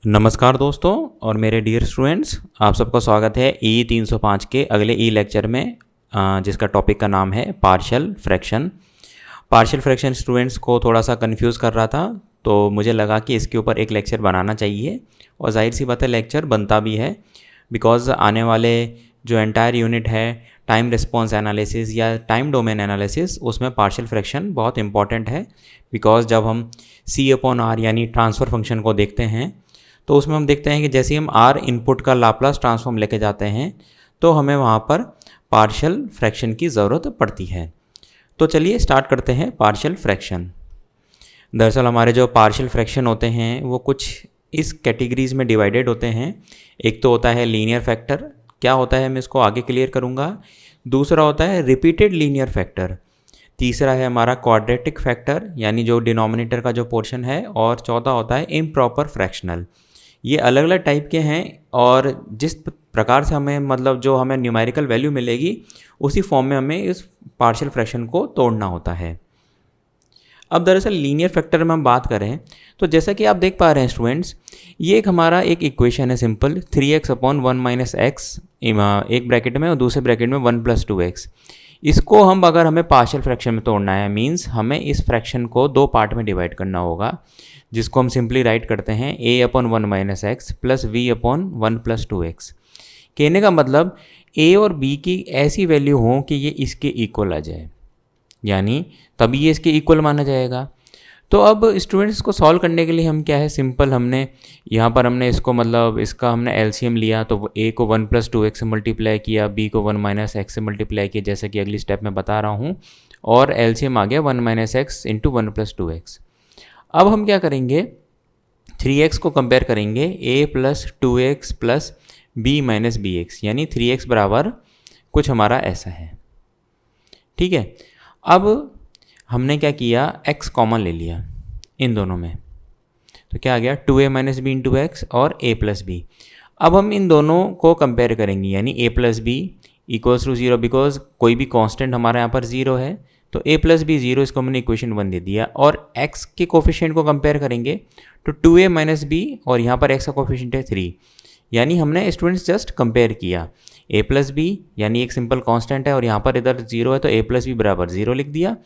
नमस्कार दोस्तों और मेरे डियर स्टूडेंट्स, आप सबका स्वागत है ई 305 के अगले ई लेक्चर में, जिसका टॉपिक का नाम है partial fraction. Partial fraction students को थोड़ा सा कंफ्यूज कर रहा था, तो मुझे लगा कि इसके ऊपर एक लेक्चर बनाना चाहिए और जाहिर सी बात है लेक्चर बनता भी है, बिकॉज़ आने वाले जो एंटायर यूनिट है टाइम रिस्पॉन्स एनालिसिस या टाइम डोमेन एनालिसिस, उसमें पार्शियल फ्रैक्शन बहुत इंपॉर्टेंट है। बिकॉज़ जब हम C/R यानी ट्रांसफ़र फंक्शन को देखते हैं तो उसमें हम देखते हैं कि जैसे हम R इनपुट का लाप्लास ट्रांसफॉर्म लेके जाते हैं तो हमें वहाँ पर पार्शियल फ्रैक्शन की ज़रूरत पड़ती है। तो चलिए स्टार्ट करते हैं पार्शियल फ्रैक्शन। दरअसल हमारे जो पार्शियल फ्रैक्शन होते हैं वो कुछ इस कैटेगरीज़ में डिवाइडेड होते हैं। एक तो होता है लीनियर फैक्टर, क्या होता है मैं इसको आगे क्लियर करूँगा। दूसरा होता है रिपीटेड लीनियर फैक्टर। तीसरा है हमारा क्वाड्रेटिक फैक्टर यानी जो डिनोमिनेटर का जो पोर्शन है, और चौथा होता है इम्प्रॉपर फ्रैक्शनल। ये अलग अलग टाइप के हैं और जिस प्रकार से हमें मतलब जो हमें न्यूमेरिकल वैल्यू मिलेगी उसी फॉर्म में हमें इस पार्शियल फ्रैक्शन को तोड़ना होता है। अब दरअसल लीनियर फैक्टर में हम बात करें तो जैसा कि आप देख पा रहे हैं स्टूडेंट्स, ये एक हमारा एक इक्वेशन है सिंपल 3x/1 - x, एक ब्रैकेट में और दूसरे ब्रैकेट में 1 + 2x। इसको अगर हमें पार्शियल फ्रैक्शन में तोड़ना है, मींस हमें इस फ्रैक्शन को दो पार्ट में डिवाइड करना होगा, जिसको हम सिंपली राइट करते हैं a/1 - x + v/1 + 2x। कहने का मतलब a और b की ऐसी वैल्यू हो कि ये इसके इक्वल आ जाए, यानी तभी ये इसके इक्वल माना जाएगा। तो अब स्टूडेंट्स को सॉल्व करने के लिए हम क्या है, सिंपल हमने यहाँ पर हमने इसको मतलब इसका हमने एलसीएम लिया, तो a को 1 + 2x से मल्टीप्लाई किया, b को 1 - x से मल्टीप्लाई किया, जैसे कि अगली स्टेप में बता रहा हूँ, और एलसीएम आ गया 1 - x × 1 + 2x। अब हम क्या करेंगे, 3x को कंपेयर करेंगे a + 2x + b - bx, यानी 3x बराबर कुछ हमारा ऐसा है। ठीक है, अब हमने क्या किया, x कॉमन ले लिया इन दोनों में, तो क्या आ गया 2a - b × x और a + b। अब हम इन दोनों को कंपेयर करेंगे, यानी a + b = 0, बिकॉज कोई भी कांस्टेंट हमारे यहाँ पर 0 है, तो a + b 0, इसको हमने इक्वेशन 1 दे दिया। और x के कोफिशिएंट को कंपेयर करेंगे तो 2a - b और यहाँ पर x का कोफिशिएंट है 3, यानी हमने स्टूडेंट्स जस्ट कंपेयर किया a + b, यानी एक सिंपल कांस्टेंट है और यहाँ पर इधर 0 है, तो a + b बराबर 0 लिख दिया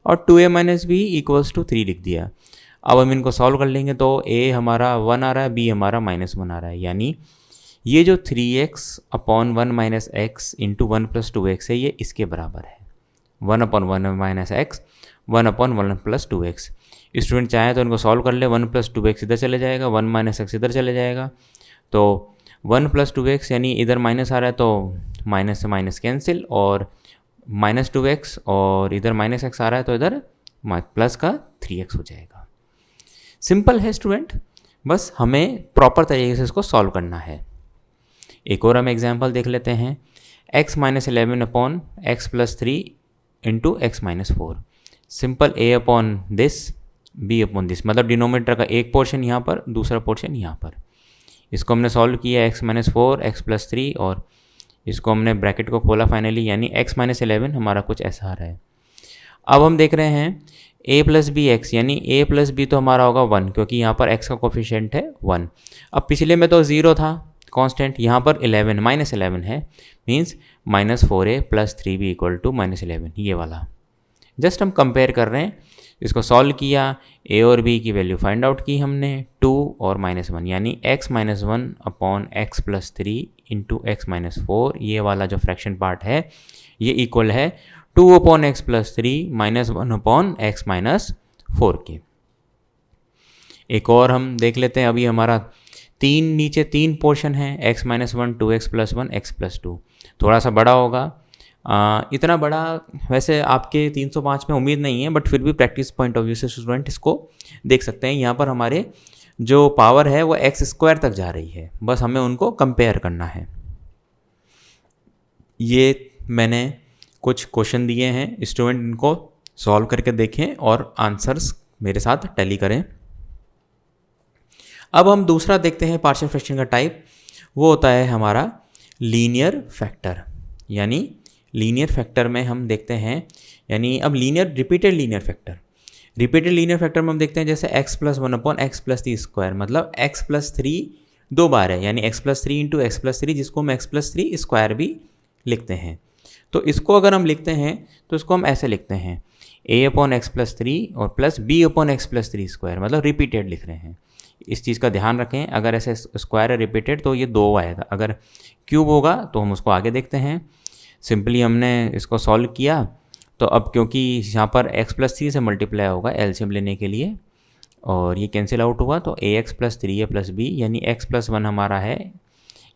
और 2a - b = 3 लिख दिया। अब हम इनको सॉल्व कर लेंगे तो a हमारा 1 आ रहा है, b हमारा -1 आ रहा है, यानी ये जो 3x/1 - x × 1 + 2x है, ये इसके बराबर है 1/1 - x 1/1 + 2x। स्टूडेंट चाहे तो इनको सॉल्व कर ले, 1 + 2x इधर चले जाएगा, 1 - x इधर चले जाएगा, तो 1 + 2x यानी इधर माइनस आ रहा है तो माइनस से माइनस कैंसिल, और -2x और इधर -x आ रहा है तो इधर प्लस का 3x हो जाएगा। सिंपल है स्टूडेंट, बस हमें प्रॉपर तरीके से इसको सॉल्व करना है। एक और हम एग्जांपल देख लेते हैं, x - 11/x + 3 × x - 4। Simple a/this b/this, मतलब डिनोमिनेटर का एक पोर्शन यहाँ पर, दूसरा पोर्शन यहाँ पर। इसको हमने सॉल्व किया x - 4 x + 3, और इसको हमने ब्रैकेट को खोला फाइनली, यानी x - 11 हमारा कुछ ऐसा आ रहा है। अब हम देख रहे हैं a + bx, यानी a + b तो हमारा होगा 1, क्योंकि यहाँ पर x का कोफिशिएंट है 1। अब पिछले में तो 0 था कांस्टेंट, यहाँ पर -11 है, मीन्स -4a + 3b = -11, ये वाला जस्ट हम कंपेयर कर रहे हैं। इसको सॉल्व किया, a और b की वैल्यू फाइंड आउट की हमने 2 और -1, यानी x - 1/x + 3 × x - 4, ये वाला जो फ्रैक्शन पार्ट है ये इक्वल है 2/x + 3 - 1/x - 4 के। एक और हम देख लेते हैं, अभी हमारा नीचे 3 पोर्शन है, x - 1 2x + 1 x + 2, थोड़ा सा बड़ा होगा। इतना बड़ा वैसे आपके 305 में उम्मीद नहीं है, बट फिर भी प्रैक्टिस पॉइंट ऑफ व्यू से स्टूडेंट इसको देख सकते हैं। यहाँ पर हमारे जो पावर है वो x² तक जा रही है, बस हमें उनको कंपेयर करना है। ये मैंने कुछ क्वेश्चन दिए हैं, स्टूडेंट इनको सॉल्व करके देखें और आंसर्स मेरे साथ टैली करें। अब हम दूसरा देखते हैं पार्शियल फ्रैक्शन का टाइप, वो होता है हमारा लीनियर फैक्टर। यानी लीनियर फैक्टर में हम देखते हैं, यानी अब linear repeated linear factor, repeated linear factor में हम देखते हैं जैसे x प्लस 1/x+3 मतलब x+3 दो बार है, यानी x+3 इंटू x+3, जिसको हम x+3 स्क्वायर भी लिखते हैं। तो इसको अगर हम लिखते हैं तो इसको हम ऐसे लिखते हैं a/x+3 और प्लस b/x+3 मतलब रिपीटेड लिख रहे हैं। इस चीज़ का ध्यान रखें, अगर ऐसे स्क्वायर है रिपीटेड तो ये 2 आएगा, अगर क्यूब होगा तो हम उसको आगे देखते हैं। सिंपली हमने इसको सॉल्व किया, तो अब क्योंकि यहाँ पर x+3 से मल्टीप्लाई होगा एलसीएम लेने के लिए और ये कैंसिल आउट हुआ, तो ax + 3a + b यानी x+1 हमारा है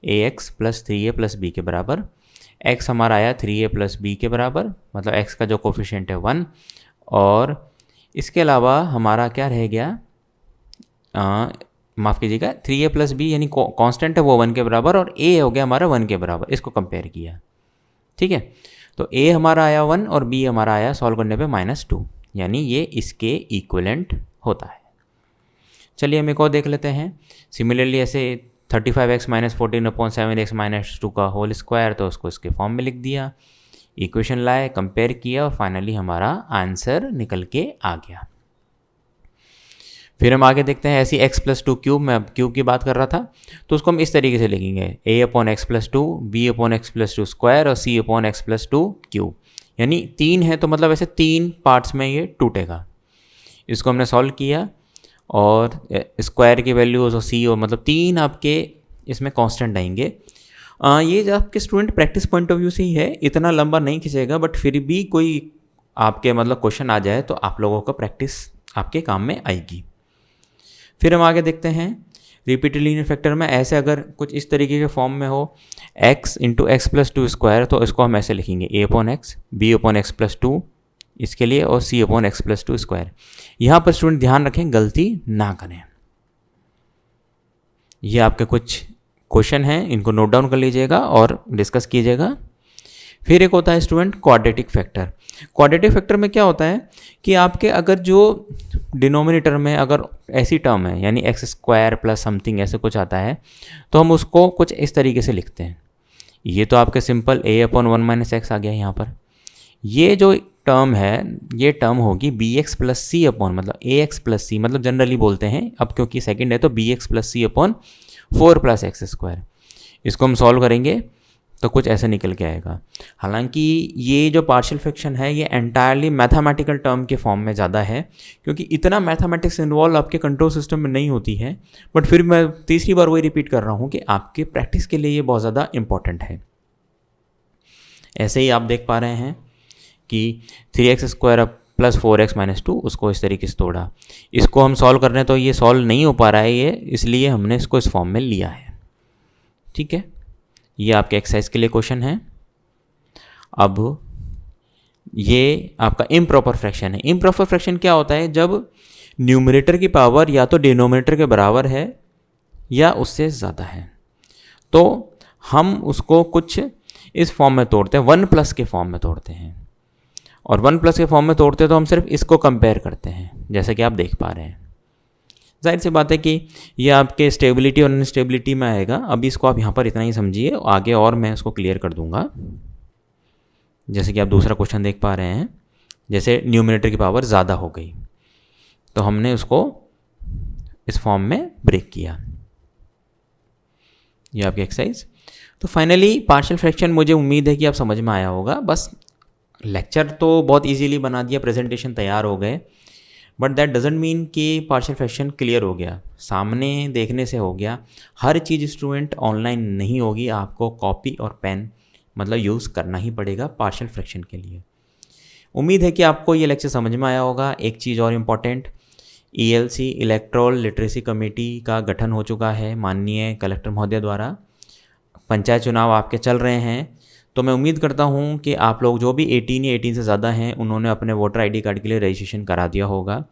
ax + 3a + b के बराबर। x हमारा आया 3a + b के बराबर, मतलब x का जो कोफिशिएंट है 1, और इसके अलावा हमारा क्या रह गया, माफ़ कीजिएगा 3a + b यानी कांस्टेंट है वो 1 के बराबर और a हो गया हमारा 1 के बराबर, इसको कंपेयर किया। ठीक है, तो a हमारा आया 1 और b हमारा आया सॉल्व करने पे -2, यानी ये इसके इक्विवेलेंट होता है। चलिए हम एक और देख लेते हैं। सिमिलरली ऐसे 35x - 14/7x - 2 का होल स्क्वायर, तो उसको इसके फॉर्म में लिख दिया, इक्वेशन लाए, कंपेयर किया और फाइनली हमारा आंसर निकल के आ गया। फिर हम आगे देखते हैं ऐसी x+2 क्यूब, मैं अब क्यूब की बात कर रहा था, तो उसको हम इस तरीके से लिखेंगे a/x+2 b/x+2 स्क्वायर और c/x+2 क्यूब, यानी 3 है तो मतलब ऐसे 3 पार्ट्स में ये टूटेगा। इसको हमने सॉल्व किया और स्क्वायर की वैल्यूज और सी और मतलब 3 आपके इसमें कांस्टेंट आएंगे। ये जो आपके student practice point of view से ही है, इतना लंबा नहीं खींचेगा, बट फिर भी कोई आपके मतलब क्वेश्चन आ जाए तो आप लोगों का प्रैक्टिस आपके काम में आएगी। फिर हम आगे देखते हैं रिपीटेड लीनियर फैक्टर में ऐसे अगर कुछ इस तरीके के फॉर्म में हो x × x+2 स्क्वायर, तो इसको हम ऐसे लिखेंगे a/x b/x+2 इसके लिए और c/x+2 स्क्वायर। यहाँ पर स्टूडेंट ध्यान रखें गलती ना करें। ये आपके कुछ क्वेश्चन हैं, इनको नोट डाउन कर लीजिएगा और डिस्कस कीजिएगा। फिर एक होता है student quadratic factor. Quadratic factor में क्या होता है कि आपके अगर जो डिनोमिनेटर में अगर ऐसी टर्म है यानी x² + समथिंग ऐसे कुछ आता है, तो हम उसको कुछ इस तरीके से लिखते हैं। ये तो आपके सिंपल a/1 - x आ गया यहाँ पर। ये जो टर्म है ये टर्म होगी bx + c मतलब ax + c, मतलब जनरली बोलते हैं, अब क्योंकि सेकंड है तो bx + c/4 + x²। इसको हम सॉल्व करेंगे तो कुछ ऐसे निकल के आएगा। हालांकि ये जो पार्शियल फ्रैक्शन है ये एंटायरली मैथमेटिकल टर्म के फॉर्म में ज़्यादा है, क्योंकि इतना मैथमेटिक्स इन्वॉल्व आपके कंट्रोल सिस्टम में नहीं होती है, बट फिर मैं तीसरी बार वही रिपीट कर रहा हूँ कि आपके प्रैक्टिस के लिए ये बहुत ज़्यादा इंपॉर्टेंट है। ऐसे ही आप देख पा रहे हैं कि 3x² + 4x - 2 उसको इस तरीके से तोड़ा। इसको हम सॉल्व कर रहे हैं तो ये सॉल्व नहीं हो पा रहा है ये, इसलिए हमने इसको इस फॉर्म में लिया है। ठीक है, ये आपके एक्सरसाइज के लिए क्वेश्चन है। अब ये आपका इम्प्रॉपर फ्रैक्शन है। इम्प्रॉपर फ्रैक्शन क्या होता है, जब न्यूमरेटर की पावर या तो डिनोमिनेटर के बराबर है या उससे ज़्यादा है, तो हम उसको कुछ इस फॉर्म में तोड़ते हैं, 1+ के फॉर्म में तोड़ते हैं। और 1+ के फॉर्म में तोड़ते हैं तो हम सिर्फ इसको कंपेयर करते हैं, जैसा कि आप देख पा रहे हैं। जाहिर सी बात है कि ये आपके स्टेबिलिटी और अनस्टेबिलिटी में आएगा। अभी इसको आप यहाँ पर इतना ही समझिए, आगे और मैं इसको क्लियर कर दूंगा। जैसे कि आप दूसरा क्वेश्चन देख पा रहे हैं, जैसे न्यूमरेटर की पावर ज़्यादा हो गई तो हमने उसको इस फॉर्म में ब्रेक किया। ये आपकी एक्सरसाइज। तो फाइनली पार्शियल फ्रैक्शन मुझे उम्मीद है कि आप समझ में आया होगा। बस लेक्चर तो बहुत इजीली बना दिया, प्रेजेंटेशन तैयार हो गए, बट दैट डजेंट मीन कि पार्शियल फ्रैक्शन क्लियर हो गया, सामने देखने से हो गया। हर चीज़ स्टूडेंट ऑनलाइन नहीं होगी, आपको कॉपी और पेन मतलब यूज़ करना ही पड़ेगा पार्शियल फ्रैक्शन के लिए। उम्मीद है कि आपको ये लेक्चर समझ में आया होगा। एक चीज़ और important, ELC electoral literacy committee का गठन हो चुका है माननीय कलेक्टर महोदय द्वारा। पंचायत चुनाव आपके चल रहे हैं, तो मैं उम्मीद करता हूं कि आप लोग जो भी 18 या 18 से ज़्यादा हैं उन्होंने अपने वोटर ID कार्ड के लिए रजिस्ट्रेशन करा दिया होगा।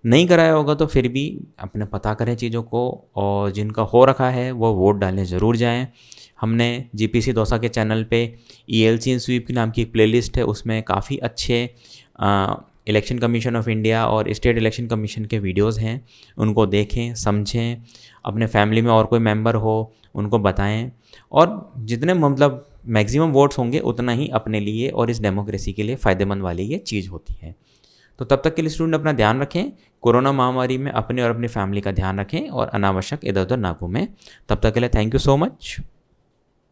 नहीं कराया होगा तो फिर भी अपने पता करें चीज़ों को, और जिनका हो रखा है वो वोट डालने ज़रूर जाएं। हमने GPC दौसा के चैनल पे ELC इन स्वीप के नाम की एक प्लेलिस्ट है, उसमें काफ़ी अच्छे इलेक्शन कमीशन ऑफ इंडिया और स्टेट इलेक्शन कमीशन के वीडियोस हैं, उनको देखें, समझें, अपने फैमिली में और कोई मेंबर हो उनको बताएं, और जितने मतलब मैक्सिमम वोट्स होंगे उतना ही अपने लिए और इस डेमोक्रेसी के लिए फ़ायदेमंद वाली ये चीज़ होती है। तो तब तक के लिए स्टूडेंट अपना ध्यान रखें, कोरोना महामारी में अपने और अपनी फैमिली का ध्यान रखें और अनावश्यक इधर उधर ना घूमें। तब तक के लिए थैंक यू सो मच।